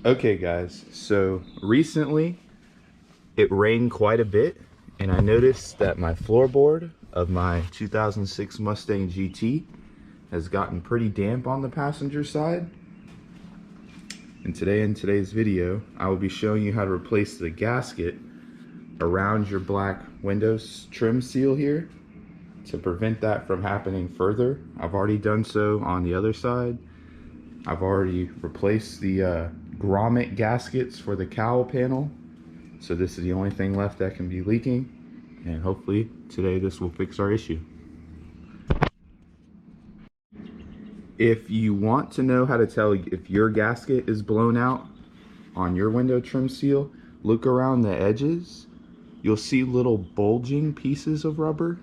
Okay guys, so recently it rained quite a bit and I noticed that my floorboard of my 2006 Mustang GT has gotten pretty damp on the passenger side. And today in today's video, I will be showing you how to replace the gasket around your black windows trim seal here to prevent that from happening further. I've already done so on the other side. I've already replaced the grommet gaskets for the cowl panel. So this is the only thing left that can be leaking. And hopefully today this will fix our issue. If you want to know how to tell if your gasket is blown out on your window trim seal, look around the edges. You'll see little bulging pieces of rubber.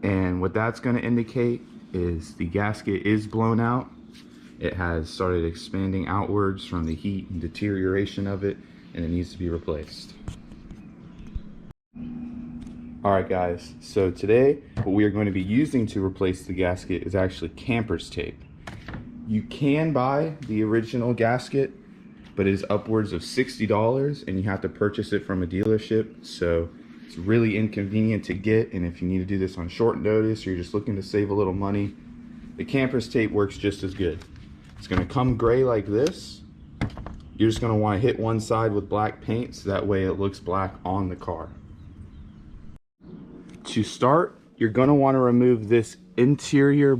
And what that's going to indicate is the gasket is blown out. It has started expanding outwards from the heat and deterioration of it, and it needs to be replaced. Alright guys, so today what we are going to be using to replace the gasket is actually camper's tape. You can buy the original gasket, but it is upwards of $60 and you have to purchase it from a dealership, so it's really inconvenient to get. And if you need to do this on short notice or you're just looking to save a little money, the camper's tape works just as good. It's going to come gray like this. You're just going to want to hit one side with black paint so that way it looks black on the car. To start, you're going to want to remove this interior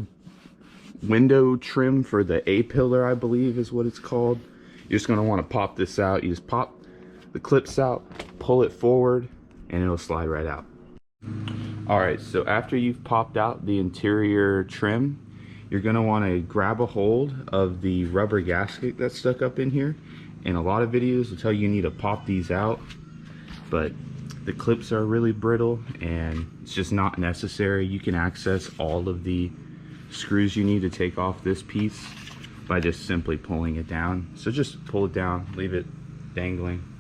window trim for the A-pillar, I believe is what it's called. You're just going to want to pop this out. You just pop the clips out, pull it forward, and it'll slide right out. Alright, so after you've popped out the interior trim, you're going to want to grab a hold of the rubber gasket that's stuck up in here. And a lot of videos will tell you need to pop these out, but the clips are really brittle and it's just not necessary. You can access all of the screws you need to take off this piece by just simply pulling it down. So just pull it down, leave it dangling.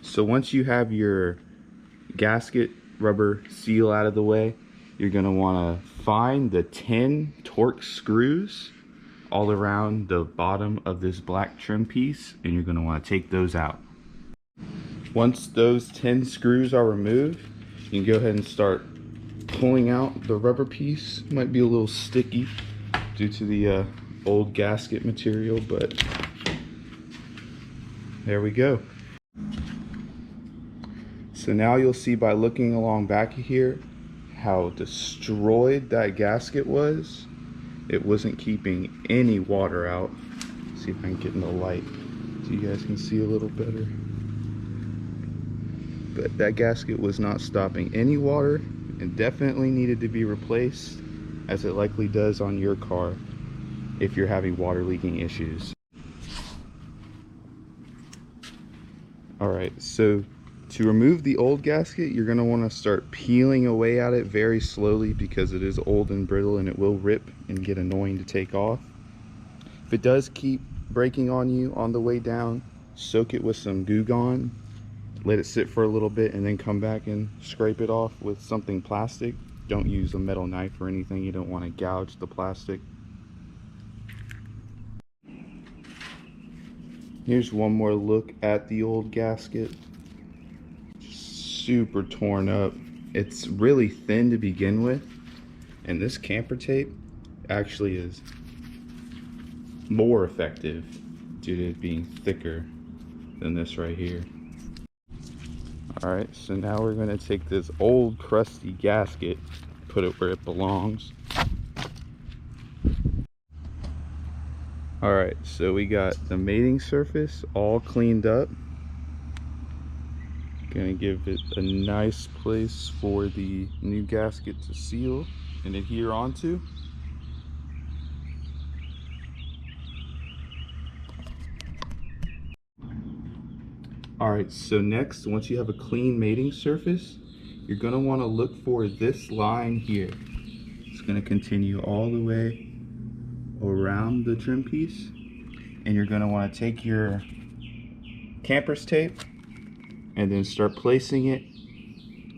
So once you have your gasket rubber seal out of the way, you're going to want to find the 10 Torx screws all around the bottom of this black trim piece, and you're going to want to take those out. Once those 10 screws are removed, you can go ahead and start pulling out the rubber piece. It might be a little sticky due to the old gasket material, but there we go. So now you'll see by looking along back here how destroyed that gasket was. It wasn't keeping any water out. Let's see if I can get in the light so you guys can see a little better. But that gasket was not stopping any water and definitely needed to be replaced, as it likely does on your car if you're having water leaking issues. Alright, so to remove the old gasket, you're going to want to start peeling away at it very slowly because it is old and brittle and it will rip and get annoying to take off. If it does keep breaking on you on the way down, soak it with some Goo Gone, let it sit for a little bit, and then come back and scrape it off with something plastic. Don't use a metal knife or anything, you don't want to gouge the plastic. Here's one more look at the old gasket. Super torn up. It's really thin to begin with, and this camper tape actually is more effective due to it being thicker than this right here. Alright, so now we're going to take this old crusty gasket, put it where it belongs. Alright, so we got the mating surface all cleaned up. Gonna give it a nice place for the new gasket to seal and adhere onto. Alright, so next, once you have a clean mating surface, you're gonna want to look for this line here. It's gonna continue all the way around the trim piece, and you're gonna want to take your camper's tape and then start placing it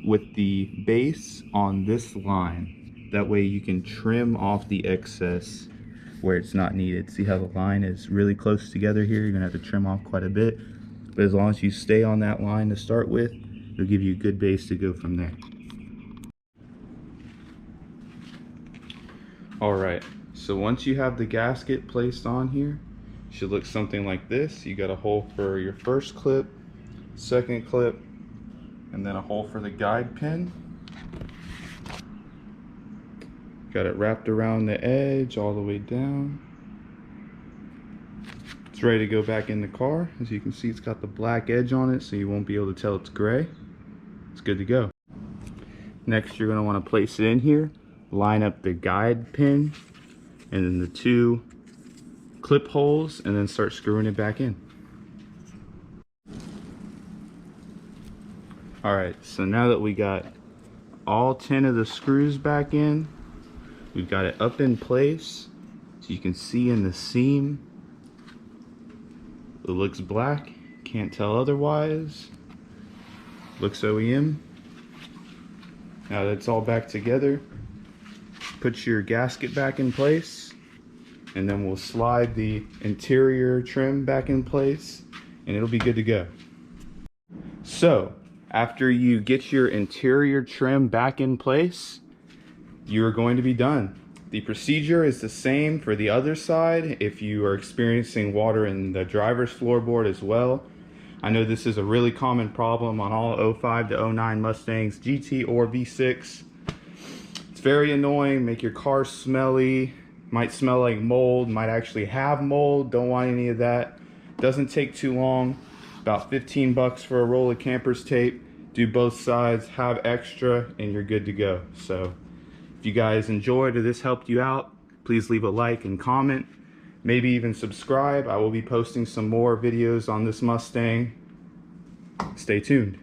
with the base on this line. That way you can trim off the excess where it's not needed. See how the line is really close together here? You're gonna have to trim off quite a bit. But as long as you stay on that line to start with, it'll give you a good base to go from there. All right, so once you have the gasket placed on here, it should look something like this. You got a hole for your first clip, second clip, and then a hole for the guide pin. Got it wrapped around the edge all the way down. It's ready to go back in the car. As you can see, it's got the black edge on it, so you won't be able to tell it's gray. It's good to go. Next, you're gonna wanna place it in here, line up the guide pin, and then the 2 clip holes, and then start screwing it back in. All right, so now that we got all 10 of the screws back in, we've got it up in place. So you can see in the seam, it looks black, can't tell otherwise. Looks OEM. Now that's all back together, put your gasket back in place, and then we'll slide the interior trim back in place, and it'll be good to go. So after you get your interior trim back in place, you're going to be done. The procedure is the same for the other side if you are experiencing water in the driver's floorboard as well. I know this is a really common problem on all 05 to 09 Mustangs, GT or V6. It's very annoying, make your car smelly, might smell like mold, might actually have mold, don't want any of that. Doesn't take too long, about 15 bucks for a roll of camper's tape. Do both sides, have extra, and you're good to go. So if you guys enjoyed or this helped you out, please leave a like and comment. Maybe even subscribe. I will be posting some more videos on this Mustang. Stay tuned.